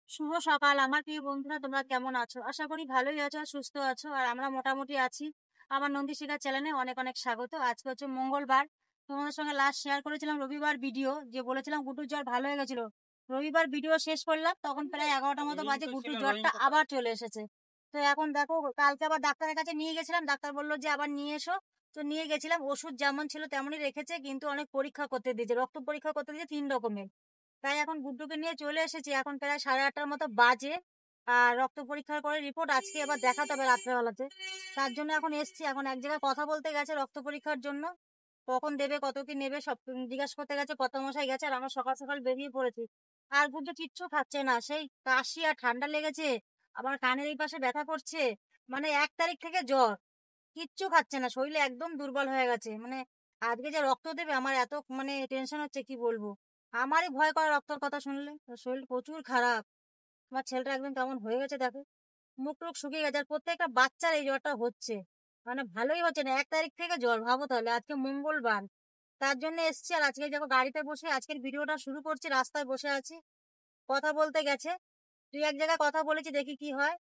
শুভ সকাল আমার প্রিয় বন্ধুরা, তোমরা কেমন আছো? আশা করি ভালোই আছো আর সুস্থ আছো। আর আমরা মোটামুটি আছি। আমার নন্দীশিখা চ্যানেলে অনেক অনেক স্বাগত। আজকে হচ্ছে মঙ্গলবার। তোমাদের সঙ্গে লাস্ট শেয়ার করেছিলাম রবিবার ভিডিও, যে বলেছিলাম গুড্ডুর জ্বর ভালো হয়ে গেছিল। রবিবার ভিডিও শেষ করলাম, তখন প্রায় 11টার মতো বাজে, গুড্ডুর জ্বরটা আবার চলে এসেছে। তো এখন দেখো, কালকে আবার ডাক্তারের কাছে নিয়ে গেছিলাম, ডাক্তার বললো যে আবার নিয়ে এসো। তো নিয়ে গেছিলাম, ওষুধ যেমন ছিল তেমনই রেখেছে, কিন্তু অনেক পরীক্ষা করতে দিয়েছে, রক্ত পরীক্ষা করতে দিয়েছে 3 রকমের। তাই এখন গুড্ডুকে নিয়ে চলে এসেছি, এখন প্রায় 8:30টার মতো বাজে। আর রক্ত পরীক্ষার করে রিপোর্ট আজকে আবার দেখাতে হবে রাত্রেবেলাতে। তার জন্য এখন এসছি, এখন এক জায়গায় কথা বলতে গেছে রক্ত পরীক্ষার জন্য। কখন দেবে, কত কি নেবে সব জিজ্ঞাসা করতে গেছে, কত মশাই গেছে। আর আমরা সকাল সকাল বেরিয়ে পড়েছি। আর গুড্ডু কিচ্ছু খাচ্ছে না, সেই কাশি আর ঠান্ডা লেগেছে, আবার কানের এই পাশে ব্যথা করছে। মানে 1 তারিখ থেকে জ্বর, কিচ্ছু খাচ্ছে না, শরীরে একদম দুর্বল হয়ে গেছে। মানে আজকে যে রক্ত দেবে, আমার এত মানে টেনশন হচ্ছে কি বলবো। আমারই ভয় করে রক্তর কথা শুনলে, শরীর প্রচুর খারাপ। আমার ছেলেটা একদম কেমন হয়ে গেছে দেখো, মুখ টুক শুকিয়ে গেছে। আর প্রত্যেকটা বাচ্চার এই জ্বরটা হচ্ছে, মানে ভালোই হচ্ছে না। 1 তারিখ থেকে জ্বর, ভাবো তাহলে, আজকে মঙ্গলবার। তার জন্য এসছি। আর আজকে দেখো গাড়িতে বসে আজকের ভিডিওটা শুরু করছি, রাস্তায় বসে আছি। কথা বলতে গেছে, তুই এক জায়গায় কথা বলেছি, দেখি কি হয়।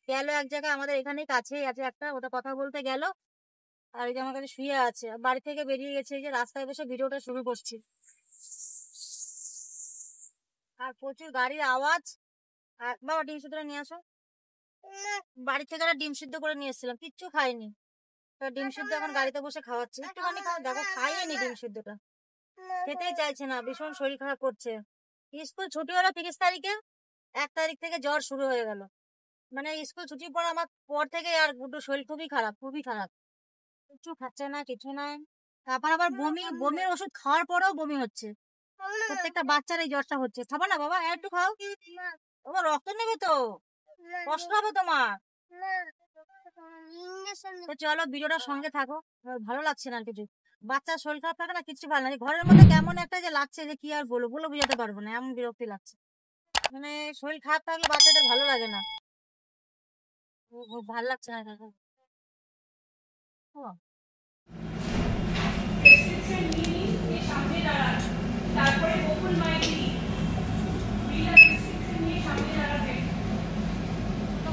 গেল এক জায়গায়, আমাদের এখানেই কাছেই আছে একটা, ওটা কথা বলতে গেল। আর এই যে আমার কাছে শুয়ে আছে, বাড়ি থেকে বেরিয়ে গেছে, এই যে রাস্তায় বসে ভিডিওটা শুরু করছি। আর প্রচুর গাড়ির আওয়াজ। আর বাবা ডিম সিদ্ধটা নিয়ে আসো। বাড়ি থেকে একটা ডিম সিদ্ধ করে নিয়ে এসেছিলাম, কিচ্ছু খাইনি। ডিম সিদ্ধ এখন গাড়িতে বসে খাওয়াচ্ছে, একটুখানি খাও, দেখো খাইনি ডিম সিদ্ধটা, খেতেই চাইছে না, ভীষণ শরীর খারাপ করছে। স্কুল ছুটি হলো 30 তারিখে, 1 তারিখ থেকে জ্বর শুরু হয়ে গেল। মানে স্কুল ছুটির পর আমার পর থেকে আর গুড্ডু শরীর খুবই খারাপ, খুবই খারাপ। কিছু খাচ্ছে না, কিছু নাই। তারপর আবার বমি, বমির ওষুধ খাওয়ার পরেও বমি হচ্ছে। প্রত্যেকটা বাচ্চার এই জ্বরটা হচ্ছে। খাবো না বাবা, একটু খাও। বাবা রক্ত নেবে তো, কষ্ট হবে তোমার। তো চলো ভিডিওটা সঙ্গে থাকো। ভালো লাগছে না আর কিছু। বাচ্চার শরীর খারাপ থাকে না, কিছু ভালো লাগে। ঘরের মধ্যে কেমন একটা যে লাগছে, যে কি আর বলবো, বলে বুঝাতে পারবো না, এমন বিরক্তি লাগছে। মানে শরীর খারাপ থাকলে বাচ্চাদের ভালো লাগে না, ভালো লাগছে না কাকা। তারপরে বকুল মাইতি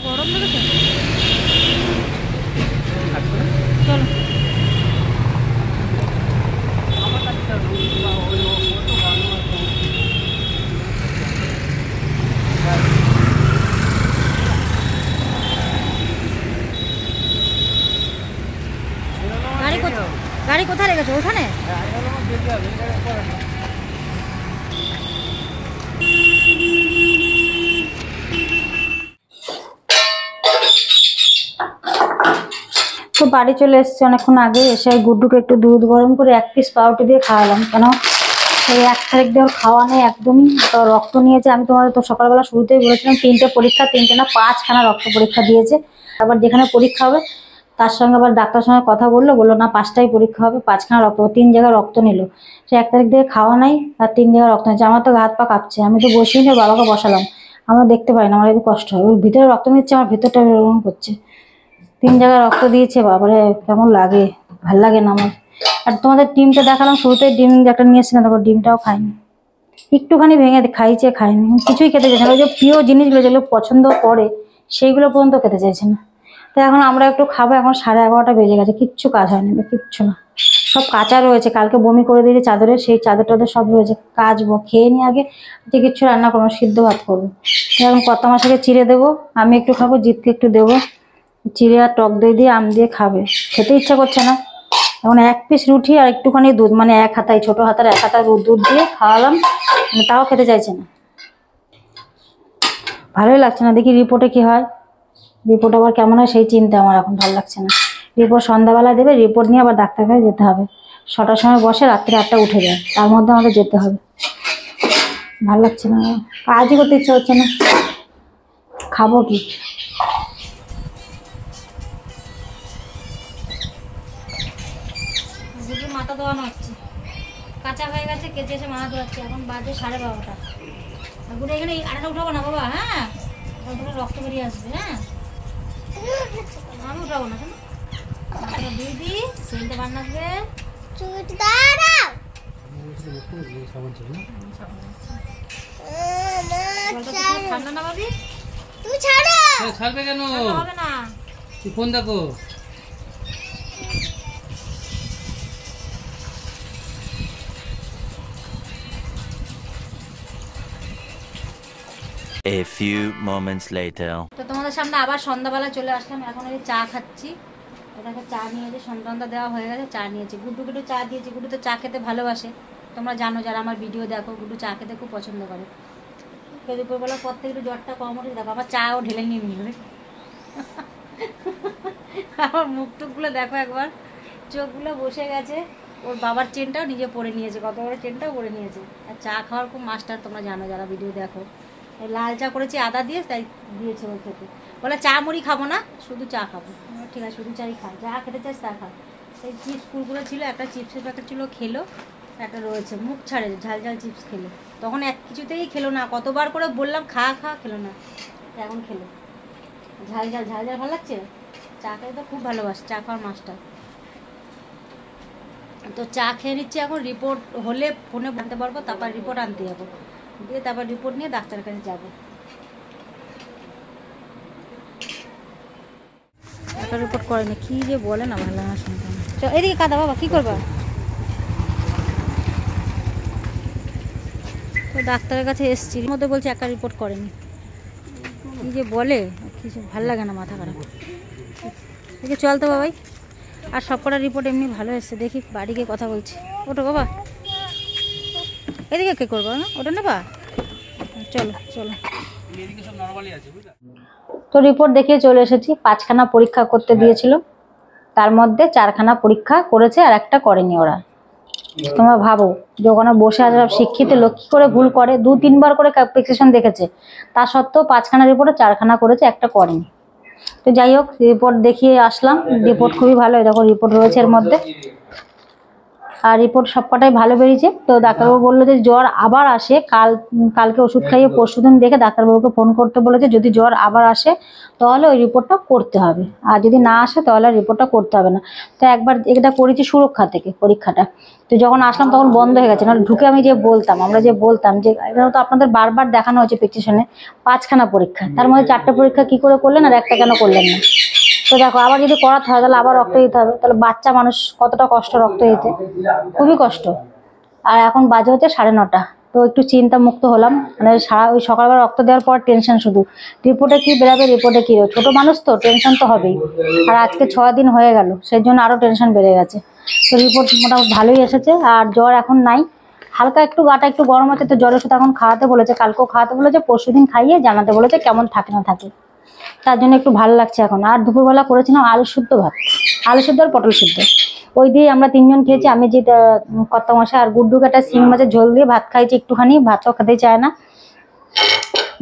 গরম লেগেছে, চলো। গাড়ি কোথায় রেখেছো? ওখানে। তো বাড়ি চলে এসেছি অনেকক্ষণ আগে। এসে গুড্ডুকে একটু দুধ গরম করে 1 পিস পাউরুটি দিয়ে খাওয়ালাম, কেন এই 1 তারিখ দিয়ে খাওয়া নেই একদমই। তো রক্ত নিয়েছে, আমি তোমাদের তো সকালবেলা শুরুতেই বলেছিলাম 3টে পরীক্ষা, 3টে না 5খানা রক্ত পরীক্ষা দিয়েছে। আবার যেখানে পরীক্ষা হবে তার সঙ্গে আবার ডাক্তার সঙ্গে কথা বললো না 5টাই পরীক্ষা হবে, 5খানা রক্ত, 3 জায়গায় রক্ত নিল। সে 1 তারিখ দিয়ে খাওয়া নাই আর 3 জায়গায় রক্ত নিচ্ছে। আমার তো হাত পা কাঁপছে, আমি তো বসিয়ে নিয়ে বাবাকে বসালাম, আমরা দেখতে পারি না, আমার একটু কষ্ট হয়। ওর ভিতরে রক্ত নিচ্ছে, আমার ভিতরটা এরকম করছে। 3 জায়গায় রক্ত দিয়েছে, বাবারে কেমন লাগে, ভাল লাগে না আমার। আর তোমাদের ডিমটা দেখালাম শুরুতে, ডিম একটা নিয়ে এসেছিলাম, তখন ডিমটাও খাইনি, একটুখানি ভেঙে খাইছে, খাইনি, কিছুই খেতে চাইছে না। ওই যে প্রিয় জিনিসগুলো যেগুলো পছন্দ করে সেইগুলো পর্যন্ত খেতে চাইছে না। তো এখন আমরা একটু খাবো, এখন 11:30টা বেজে গেছে, কিচ্ছু কাজ হয়নি, কিচ্ছু না, সব কাঁচা রয়েছে। কালকে বমি করে দিয়েছে চাদরে, সেই চাদর টাদর সব রয়েছে, কাচবো। খেয়ে নিয়ে আগে যে কিচ্ছু রান্না করবো, সিদ্ধ ভাত করবো। এখন কত মাসকে চিড়ে দেবো, আমি একটু খাবো, জিতকে একটু দেবো। চিড়ে আর টক দই দিয়ে আম দিয়ে খাবে, খেতে ইচ্ছা করছে না। এখন 1 পিস রুটি আর একটুখানি দুধ, মানে 1 হাতায়, ছোট হাতার 1 হাতা দুধ দিয়ে খাওয়ালাম, মানে তাও খেতে চাইছে না, ভালোই লাগছে না। দেখি রিপোর্টে কি হয়, রিপোর্ট আবার কেমন হয় সেই চিন্তা আমার, এখন ভালো লাগছে না। রিপোর্ট সন্ধ্যাবেলা দেবে, রিপোর্ট নিয়ে আবার ডাক্তার কাছে যেতে হবে। 6টার সময় বসে, রাত্রে 8টা উঠে যায়, তার মধ্যে আমাদের যেতে হবে। ভালো লাগছে না, কাজই করতে ইচ্ছা হচ্ছে না, খাবো কি। মাথা ধোয়ানো হচ্ছে, কাঁচা হয়ে গেছে, কেটে এসে মাথা ধোয়াচ্ছে। এখন বাজে 12:30টা। গুলো এখানে আড়াটা উঠাবো না বাবা, হ্যাঁ, তোমার রক্ত বেরিয়ে আসবে। হ্যাঁ, আমি উঠাবো না, শোনো, দিদি সেলতে বান্না আসবে। সামনে না ভাবি, তুমি ছাড়ো। ছাড়বে কেন? হবে না। তুই ফোন দেখো। A few moments later. তো তোমাদের সামনে আবার সন্ধ্যাবেলা চলে আসলাম। এখন এই চা খাচ্ছি। এটাকে চা নিয়েছে, সন্তানটা দেওয়া হয়ে গেছে, চা নিয়েছি। গুড্ডুকে একটু চা দিয়েছি। গুড্ডু তো চা খেতে ভালোবাসে, তোমরা জানো যারা আমার ভিডিও দেখো। গুড্ডু চা খেতে খুব পছন্দ করে। দুপুরবেলার পর থেকে একটু জ্বরটা কম উঠেছে, দেখো আমার চাও ঢেলে নিয়ে নিল। আমার মুখ টুকগুলো দেখো একবার, চোখগুলো বসে গেছে। ওর বাবার চেনটাও নিজে পরে নিয়েছে, কত বড় চেনটাও পরে নিয়েছে। আর চা খাওয়ার খুব মাস্টার, তোমরা জানো যারা ভিডিও দেখো। লাল চা করেছি আদা দিয়ে, তাই দিয়েছে ওর খেতে। বলে চা মুড়ি খাবো না, শুধু চা খাবো। ঠিক আছে, শুধু চাই খা, যা খেতে চাস তা খা। এই চিপস কুরকুরে ছিল, একটা চিপসের প্যাকেট ছিল, খেলো। একটা রয়েছে, মুখ ছাড়ে ঝাল ঝাল চিপস খেলো। তখন এক কিছুতেই খেলো না, কতবার করে বললাম খা খা, খেলো না। এখন খেলো। ঝাল ঝাল ঝাল ঝাল ভালো লাগছে। চা খেতে তো খুব ভালোবাসে, চা খাওয়ার মাস্টার। তো চা খেয়ে নিচ্ছি। এখন রিপোর্ট হলে ফোনে জানতে পারবো, তারপর রিপোর্ট আনতে যাবো, দিয়ে তারপর রিপোর্ট নিয়ে ডাক্তারের কাছে যাবো। একটা রিপোর্ট করেনি, কি যে বলে না, ভালো না শুনতে। চল এদিকে কাদা বাবা, কি করবা? তো ডাক্তারের কাছে এসছি, এর মধ্যে বলছে একটা রিপোর্ট করেনি। কি যে বলে, কিছু ভাল লাগে না, মাথা খারাপ। দেখি চল তো বাবাই। আর সবকটা রিপোর্ট এমনি ভালো এসছে, দেখি বাড়ি গিয়ে কথা বলছি। ওটো বাবা, এদিকে কে করবো না, ওটা নেবা? চলো চলো। তো রিপোর্ট দেখিয়ে চলে এসেছি। 5খানা পরীক্ষা করতে দিয়েছিল, তার মধ্যে 4খানা পরীক্ষা করেছে আর একটা করেনি ওরা। তোমরা ভাবো যে ওখানে বসে আছে সব শিক্ষিত লোক, কি করে ভুল করে? 2-3 বার করে প্রেসক্রিপশন দেখেছে, তা সত্ত্বেও 5খানা রিপোর্টে 4খানা করেছে, একটা করেনি। তো যাই হোক, রিপোর্ট দেখিয়ে আসলাম। রিপোর্ট খুবই ভালো, দেখো রিপোর্ট রয়েছে এর মধ্যে। আর রিপোর্ট সবকটাই ভালো বেরিয়েছে। তো ডাক্তারবাবু বললো যে জ্বর আবার আসে, কালকে ওষুধ খাইয়ে পরশুদিন দেখে ডাক্তারবাবুকে ফোন করতে বলেছে। যদি জ্বর আবার আসে তাহলে ওই রিপোর্টটা করতে হবে, আর যদি না আসে তাহলে রিপোর্টটা করতে হবে না। তো একবার এটা করেছি সুরক্ষা থেকে পরীক্ষাটা। তো যখন আসলাম তখন বন্ধ হয়ে গেছে, নাহলে ঢুকে আমি যে বলতাম, আমরা যে বলতাম যে এখানে তো আপনাদের বারবার দেখানো হয়েছে প্রেসক্রিপশনে 5খানা পরীক্ষা, তার মধ্যে 4টে পরীক্ষা কি করে করলেন আর একটা কেন করলেন না? তো দেখো, আবার যদি করাতে হয় তাহলে আবার রক্ত দিতে হবে। তাহলে বাচ্চা মানুষ কতটা কষ্ট রক্ত দিতে, খুবই কষ্ট। আর এখন বাজে হচ্ছে 9:30। তো একটু চিন্তা মুক্ত হলাম, মানে ওই সকালবেলা রক্ত দেওয়ার পর টেনশন শুধু, রিপোর্টে কি বেরাবে, রিপোর্টে কি। ছোট মানুষ তো টেনশন তো হবেই। আর আজকে 6 দিন হয়ে গেল, সেই জন্য আরও টেনশন বেড়ে গেছে। তো রিপোর্ট মোটামুটি ভালোই এসেছে, আর জ্বর এখন নাই। হালকা একটু গাটা একটু গরম আছে, তো জ্বরের ওষুধ এখন খাওয়াতে বলেছে, কালকেও খাওয়াতে বলেছে, পরশুদিন খাইয়ে জানাতে বলেছে কেমন থাকে না থাকে। তার জন্য একটু ভালো লাগছে এখন। আর দুপুরবেলা করেছিলাম আলু শুদ্ধ ভাত, আলু শুদ্ধ আর পটল শুদ্ধ, ওই দিয়ে আমরা 3জন খেয়েছি। আমি যে কর্তা মশাই আর গুড্ডু কাটা শিং মাছের ঝোল দিয়ে ভাত খাইছি একটুখানি, ভাতও খেতে চায় না।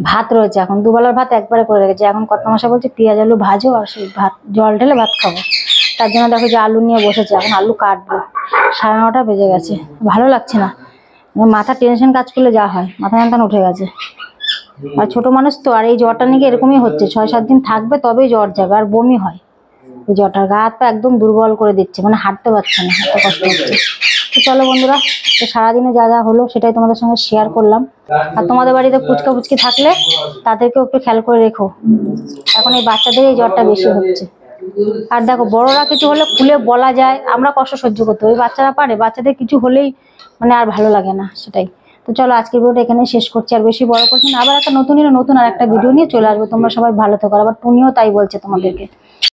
ভাত রয়েছে এখন, দুবেলার ভাত একবারে করে রেখেছি। এখন কর্তা মশাই বলছে পেঁয়াজ আলু ভাজো আর সেই ভাত জল ঢেলে ভাত খাবো। তার জন্য দেখো যে আলু নিয়ে বসেছে, এখন আলু কাটবো। 9:30 বেজে গেছে, ভালো লাগছে না। মাথা টেনশন কাজ করলে যা হয়, মাথা যন্ত্রণা উঠে গেছে। আর ছোট মানুষ তো, আর এই জ্বরটা নাকি এরকমই হচ্ছে, 6-7 দিন থাকবে তবেই জ্বর যাবে, আর বমি হয়। এই জ্বরটার গা হাত পা একদম দুর্বল করে দিচ্ছে, মানে হাঁটতে পারছে না, এত কষ্ট হচ্ছে। তো চলো বন্ধুরা, তো সারাদিনে যা যা হলো সেটাই তোমাদের সঙ্গে শেয়ার করলাম। আর তোমাদের বাড়িতে পুচকা পুচকি থাকলে তাদেরকেও একটু খেয়াল করে রেখো, এখন এই বাচ্চাদের এই জ্বরটা বেশি হচ্ছে। আর দেখো, বড়রা কিছু হলে খুলে বলা যায়, আমরা কষ্ট সহ্য করতে, ওই বাচ্চারা পারে? বাচ্চাদের কিছু হলেই মানে আর ভালো লাগে না, সেটাই। তো চলো আজকের ভিডিওটা এখানে শেষ করছি, আর বেশি বড় করছি না। আবার একটা নতুন আর একটা ভিডিও নিয়ে চলে আসবো। তোমরা সবাই ভালো থেকো। আবার টুনিও তাই বলছে তোমাদেরকে।